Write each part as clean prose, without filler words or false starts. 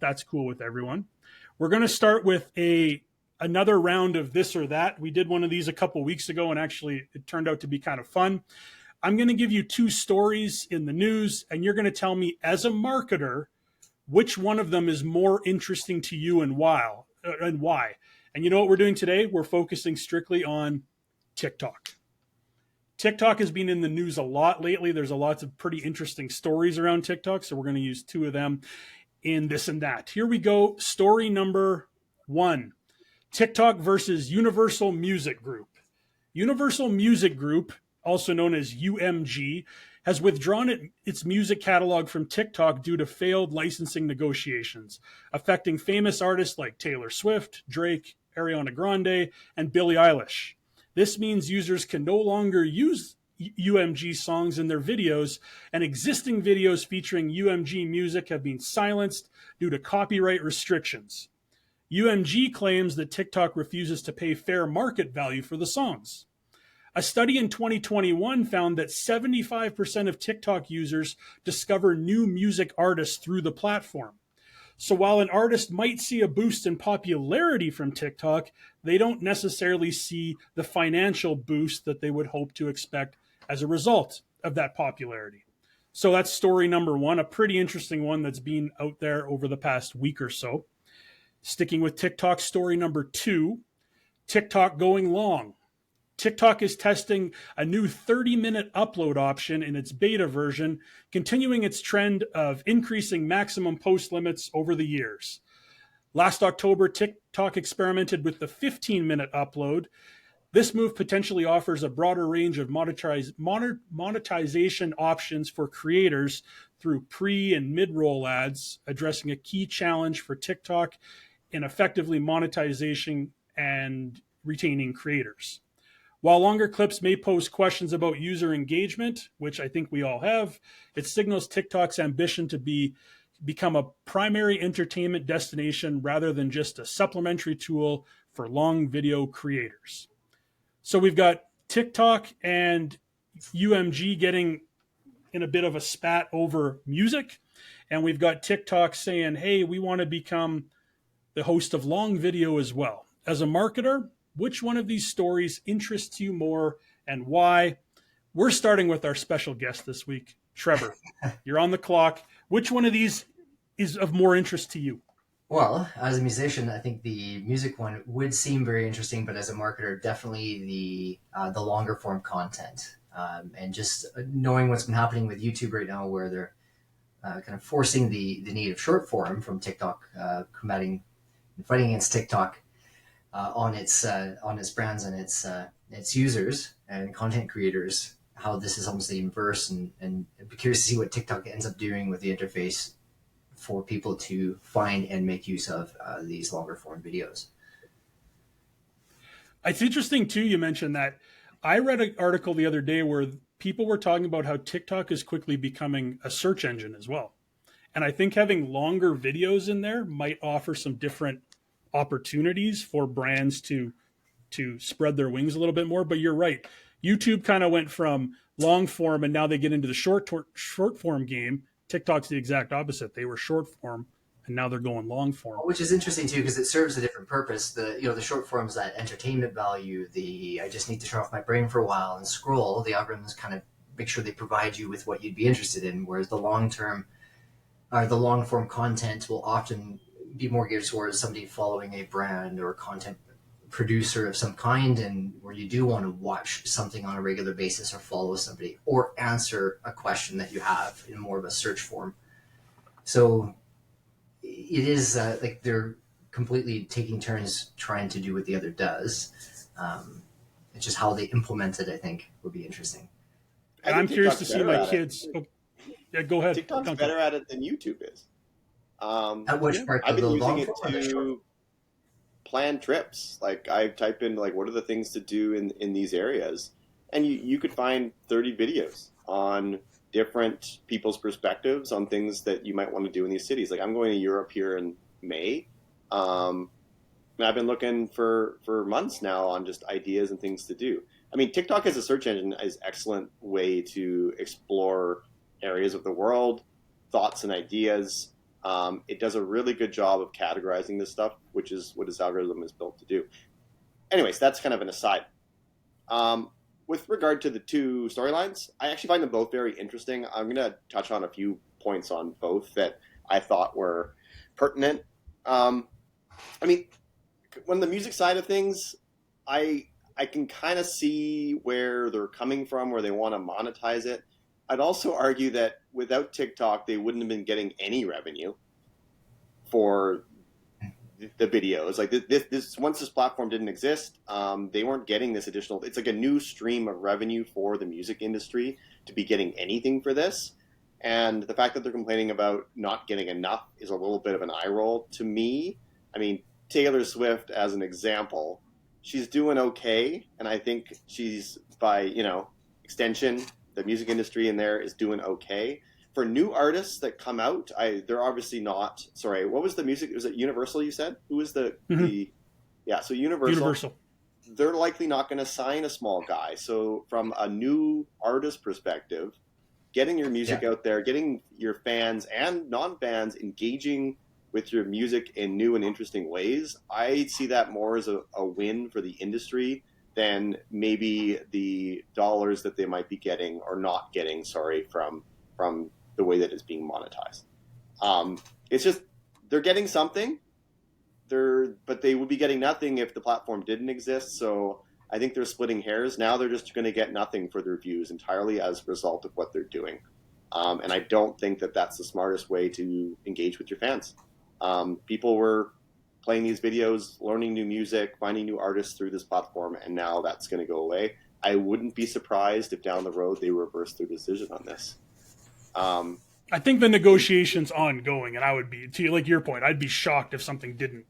that's cool with everyone. We're going to start with another round of this or that. We did one of these a couple weeks ago, and actually it turned out to be kind of fun. I'm going to give you two stories in the news, and you're going to tell me, as a marketer, which one of them is more interesting to you and why. And you know what we're doing today? We're focusing strictly on TikTok. TikTok has been in the news a lot lately. There's a lot of pretty interesting stories around TikTok, so we're going to use two of them in this and that. Here we go. Story number one. TikTok versus Universal Music Group. Universal Music Group, also known as UMG, has withdrawn its music catalog from TikTok due to failed licensing negotiations, affecting famous artists like Taylor Swift, Drake, Ariana Grande, and Billie Eilish. This means users can no longer use UMG songs in their videos, and existing videos featuring UMG music have been silenced due to copyright restrictions. UMG claims that TikTok refuses to pay fair market value for the songs. A study in 2021 found that 75% of TikTok users discover new music artists through the platform. So while an artist might see a boost in popularity from TikTok, they don't necessarily see the financial boost that they would hope to expect as a result of that popularity. So that's story number one, a pretty interesting one that's been out there over the past week or so. Sticking with TikTok, story number two, TikTok going long. TikTok is testing a new 30-minute upload option in its beta version, continuing its trend of increasing maximum post limits over the years. Last October, TikTok experimented with the 15-minute upload. This move potentially offers a broader range of monetization options for creators through pre- and mid-roll ads, addressing a key challenge for TikTok in effectively monetization and retaining creators. While longer clips may pose questions about user engagement, which I think we all have, it signals TikTok's ambition to become a primary entertainment destination rather than just a supplementary tool for long video creators. So we've got TikTok and UMG getting in a bit of a spat over music, and we've got TikTok saying, hey, we want to become the host of long video as well. As a marketer, which one of these stories interests you more and why? We're starting with our special guest this week, Trevor. You're on the clock. Which one of these is of more interest to you? Well, as a musician, I think the music one would seem very interesting, but as a marketer, definitely the longer form content. And just knowing what's been happening with YouTube right now, where they're kind of forcing the need of short form from TikTok, combating and fighting against TikTok on its brands and its users and content creators. How this is almost the inverse, and I'd be curious to see what TikTok ends up doing with the interface for people to find and make use of these longer form videos. It's interesting too, you mentioned that. I read an article the other day where people were talking about how TikTok is quickly becoming a search engine as well. And I think having longer videos in there might offer some different opportunities for brands to spread their wings a little bit more. But you're right. YouTube kind of went from long form and now they get into the short form game. TikTok's the exact opposite. They were short form and now they're going long form. Which is interesting too, because it serves a different purpose. The short form's that entertainment value, I just need to turn off my brain for a while and scroll. The algorithms kind of make sure they provide you with what you'd be interested in, whereas the long form content will often be more geared towards somebody following a brand or a content producer of some kind, and where you do want to watch something on a regular basis or follow somebody or answer a question that you have in more of a search form. So it is like they're completely taking turns trying to do what the other does. It's just how they implement it, I think, would be interesting. And I'm curious to see my kids. Oh, yeah, go ahead. TikTok's better at it than YouTube is. At which part I've of been the using long it form or the short? to plan trips. Like I type in like what are the things to do in these areas, and you could find 30 videos on different people's perspectives on things that you might want to do in these cities. Like I'm going to Europe here in May, and I've been looking for months now on just ideas and things to do. I mean, TikTok as a search engine is an excellent way to explore areas of the world, thoughts and ideas. It does a really good job of categorizing this stuff, which is what its algorithm is built to do. Anyways, that's kind of an aside. With regard to the two storylines, I actually find them both very interesting. I'm going to touch on a few points on both that I thought were pertinent. I mean, on the music side of things, I can kind of see where they're coming from, where they want to monetize it. I'd also argue that without TikTok, they wouldn't have been getting any revenue for the videos. Like this once this platform didn't exist, they weren't getting this additional. It's like a new stream of revenue for the music industry to be getting anything for this. And the fact that they're complaining about not getting enough is a little bit of an eye roll to me. I mean, Taylor Swift, as an example, she's doing okay, and I think she's, by extension, the music industry in there is doing okay. For new artists that come out, they're obviously not. Sorry, what was the music? Was it Universal? You said who was the yeah? So Universal. They're likely not going to sign a small guy. So from a new artist perspective, getting your music out there, getting your fans and non-fans engaging with your music in new and interesting ways, I see that more as a win for the industry than maybe the dollars that they might be getting or not getting, from the way that it's being monetized. It's just they're getting something, but they would be getting nothing if the platform didn't exist. So I think they're splitting hairs. Now they're just going to get nothing for their views entirely as a result of what they're doing. And I don't think that that's the smartest way to engage with your fans. People were playing these videos, learning new music, finding new artists through this platform, and now that's going to go away. I wouldn't be surprised if down the road they reverse their decision on this. I think the negotiation's ongoing, and I would be, to like your point, I'd be shocked if something didn't,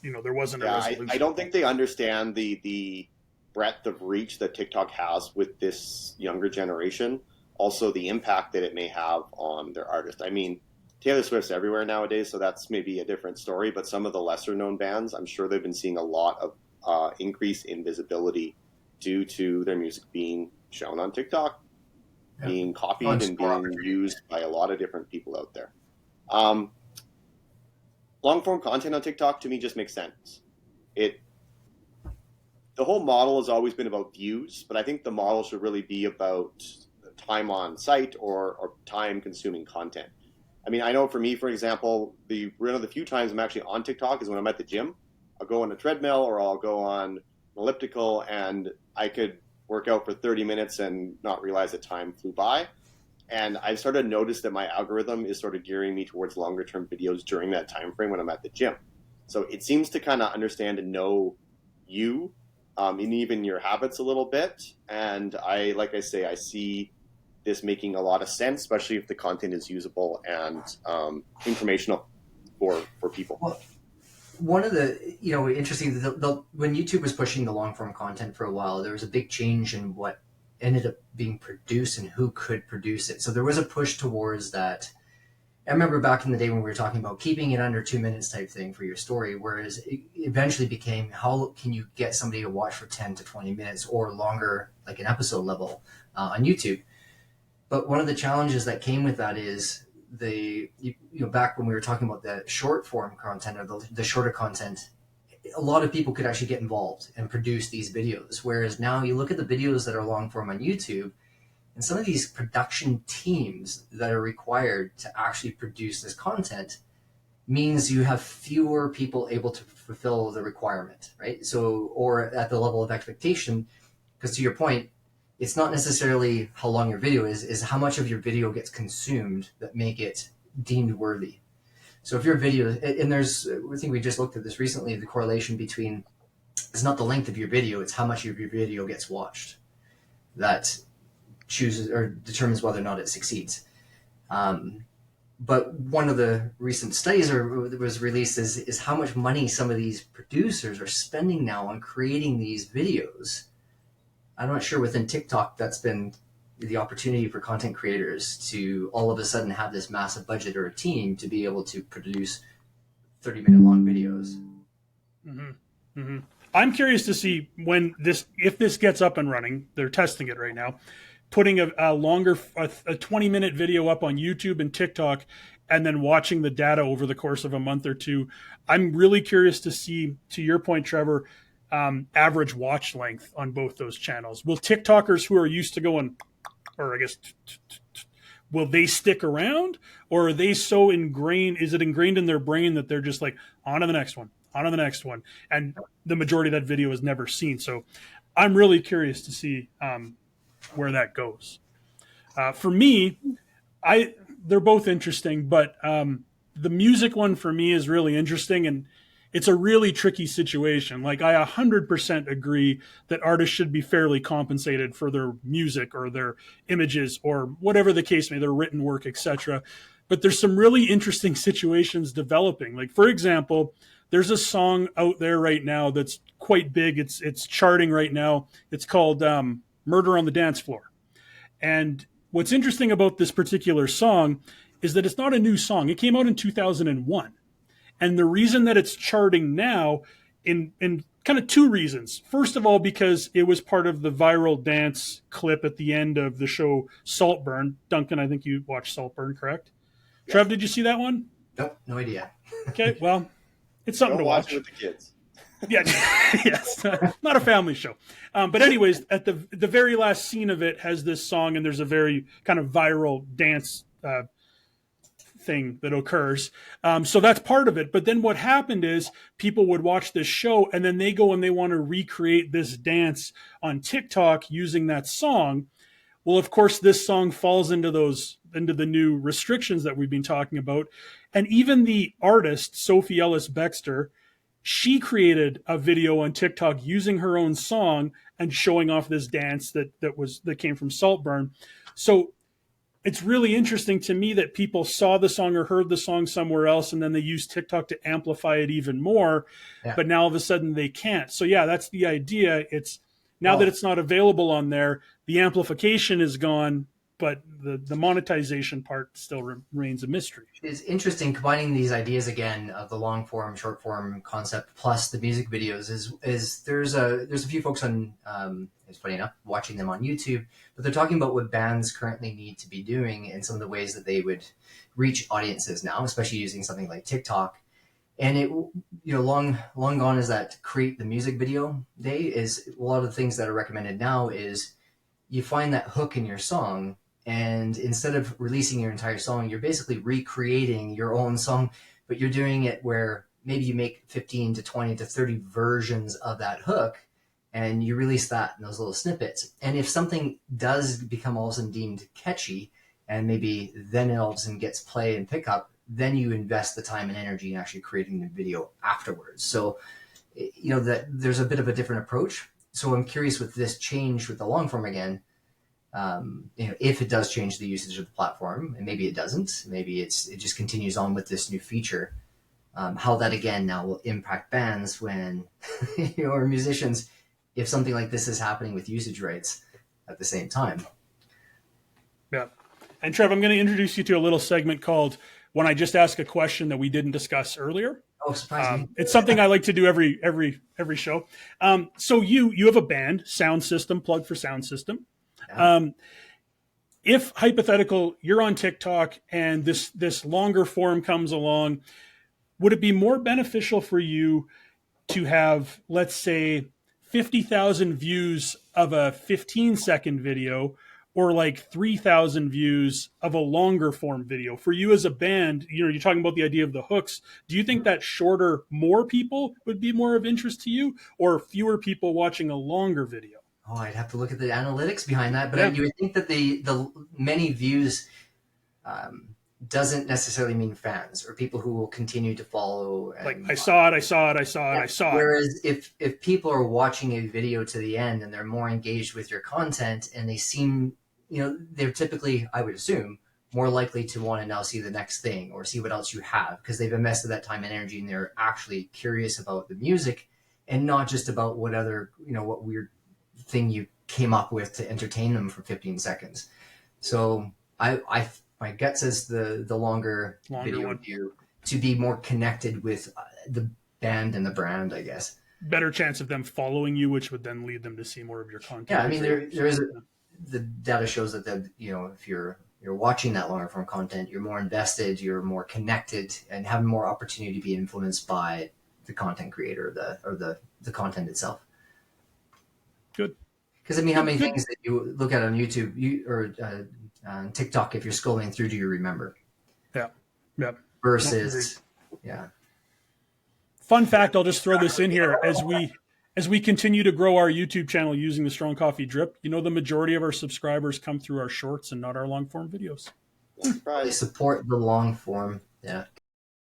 there wasn't a resolution. I don't think they understand the breadth of reach that TikTok has with this younger generation. Also, the impact that it may have on their artists. I mean, Taylor Swift's everywhere nowadays, so that's maybe a different story. But some of the lesser-known bands, I'm sure they've been seeing a lot of increase in visibility due to their music being shown on TikTok, being copied and being used by a lot of different people out there. Long-form content on TikTok, to me, just makes sense. The whole model has always been about views, but I think the model should really be about time on site or time consuming content. I mean, I know for me, for example, one of the few times I'm actually on TikTok is when I'm at the gym. I'll go on a treadmill or I'll go on an elliptical, and I could work out for 30 minutes and not realize that time flew by. And I've started to notice that my algorithm is sort of gearing me towards longer term videos during that time frame when I'm at the gym. So it seems to kind of understand and know you and even your habits a little bit. And like I say, I see this making a lot of sense, especially if the content is usable and informational for people. Well, one of the interesting when YouTube was pushing the long form content for a while, there was a big change in what ended up being produced and who could produce it. So there was a push towards that. I remember back in the day when we were talking about keeping it under 2 minutes type thing for your story, whereas it eventually became how can you get somebody to watch for 10 to 20 minutes or longer, like an episode level on YouTube. But one of the challenges that came with that is back when we were talking about the short form content or the shorter content, a lot of people could actually get involved and produce these videos. Whereas now you look at the videos that are long form on YouTube, and some of these production teams that are required to actually produce this content means you have fewer people able to fulfill the requirement, right? So, or at the level of expectation, because to your point, it's not necessarily how long your video is how much of your video gets consumed that make it deemed worthy. So if your video, and I think we just looked at this recently, the correlation between, it's not the length of your video, it's how much of your video gets watched that chooses or determines whether or not it succeeds. But one of the recent studies that was released is how much money some of these producers are spending now on creating these videos. I'm not sure within TikTok that's been the opportunity for content creators to all of a sudden have this massive budget or a team to be able to produce 30-minute long videos. Mm-hmm. Mm-hmm. I'm curious to see if this gets up and running. They're testing it right now, putting a longer 20-minute video up on YouTube and TikTok, and then watching the data over the course of a month or two, I'm really curious to see, to your point, Trevor, average watch length on both those channels. Will TikTokers who are used to going, or I guess, will they stick around, or are they so ingrained? Is it ingrained in their brain that they're just like, on to the next one, on to the next one, and the majority of that video is never seen? So I'm really curious to see where that goes. For me, they're both interesting, but the music one for me is really interesting, and it's a really tricky situation. Like, I 100% agree that artists should be fairly compensated for their music or their images or whatever the case may be, their written work, etc. But there's some really interesting situations developing. Like, for example, there's a song out there right now that's quite big. It's charting right now. It's called Murder on the Dance Floor. And what's interesting about this particular song is that it's not a new song. It came out in 2001. And the reason that it's charting now, in kind of two reasons. First of all, because it was part of the viral dance clip at the end of the show Saltburn. Duncan, I think you watched Saltburn, correct? Yeah. Trev, did you see that one? Nope, no idea. Okay, well, it's something to watch. It with the kids. Yeah, yes, not a family show. But anyways, at the very last scene of it has this song, and there's a very kind of viral dance thing that occurs. So that's part of it. But then what happened is people would watch this show, and then they go and they want to recreate this dance on TikTok using that song. Well, of course, this song falls into the new restrictions that we've been talking about. And even the artist, Sophie Ellis Bextor, she created a video on TikTok using her own song and showing off this dance that came from Saltburn. So it's really interesting to me that people saw the song or heard the song somewhere else, and then they used TikTok to amplify it even more. Yeah. But now all of a sudden they can't. So yeah, that's the idea. It's now that it's not available on there, the amplification is gone, but the monetization part still remains a mystery. It's interesting combining these ideas again of the long form, short form concept plus the music videos. Is there's a few folks on it's funny enough watching them on YouTube, but they're talking about what bands currently need to be doing and some of the ways that they would reach audiences now, especially using something like TikTok. And it, long gone is that create the music video day. Is a lot of the things that are recommended now is you find that hook in your song, and instead of releasing your entire song, you're basically recreating your own song, but you're doing it where maybe you make 15 to 20 to 30 versions of that hook, and you release that in those little snippets. And if something does become all of a sudden deemed catchy, and maybe then it all of a sudden gets play and pickup, then you invest the time and energy in actually creating the video afterwards. So, that there's a bit of a different approach. So I'm curious with this change with the long form again, if it does change the usage of the platform, and maybe it doesn't, maybe it just continues on with this new feature, how that again now will impact bands when, or musicians, if something like this is happening with usage rates at the same time. Yeah. And Trev, I'm going to introduce you to a little segment called When I Just Ask a Question That We Didn't Discuss Earlier. Oh, surprise me. It's something I like to do every show. So you have a band, Sound System, plug for Sound System. Yeah. If hypothetical, you're on TikTok and this longer form comes along, would it be more beneficial for you to have, let's say, 50,000 views of a 15-second video, or like 3,000 views of a longer form video? For you as a band, you're talking about the idea of the hooks. Do you think that shorter, more people would be more of interest to you, or fewer people watching a longer video? Oh, I'd have to look at the analytics behind that, but you would think that the many views doesn't necessarily mean fans or people who will continue to follow. And, like, I saw it. Whereas if people are watching a video to the end and they're more engaged with your content, and they seem, they're typically, I would assume, more likely to want to now see the next thing or see what else you have, because they've invested that time and energy and they're actually curious about the music and not just about what other, what weird thing you came up with to entertain them for 15 seconds. So my gut says the longer video one. view to be more connected with the band and the brand, I guess. Better chance of them following you, which would then lead them to see more of your content. Yeah, I mean, there is the data shows that if you're you're watching that longer form content, you're more invested, you're more connected, and have more opportunity to be influenced by the content creator, the content itself. Good. Because I mean, how many Good. things that you look at on YouTube or on TikTok, if you're scrolling through, do you remember? Yeah. Yeah. Versus, yeah. Fun fact, I'll just throw this in here as we continue to grow our YouTube channel using the Strong Coffee Drip. You know, the majority of our subscribers come through our shorts and not our long form videos. They support the long form. Yeah.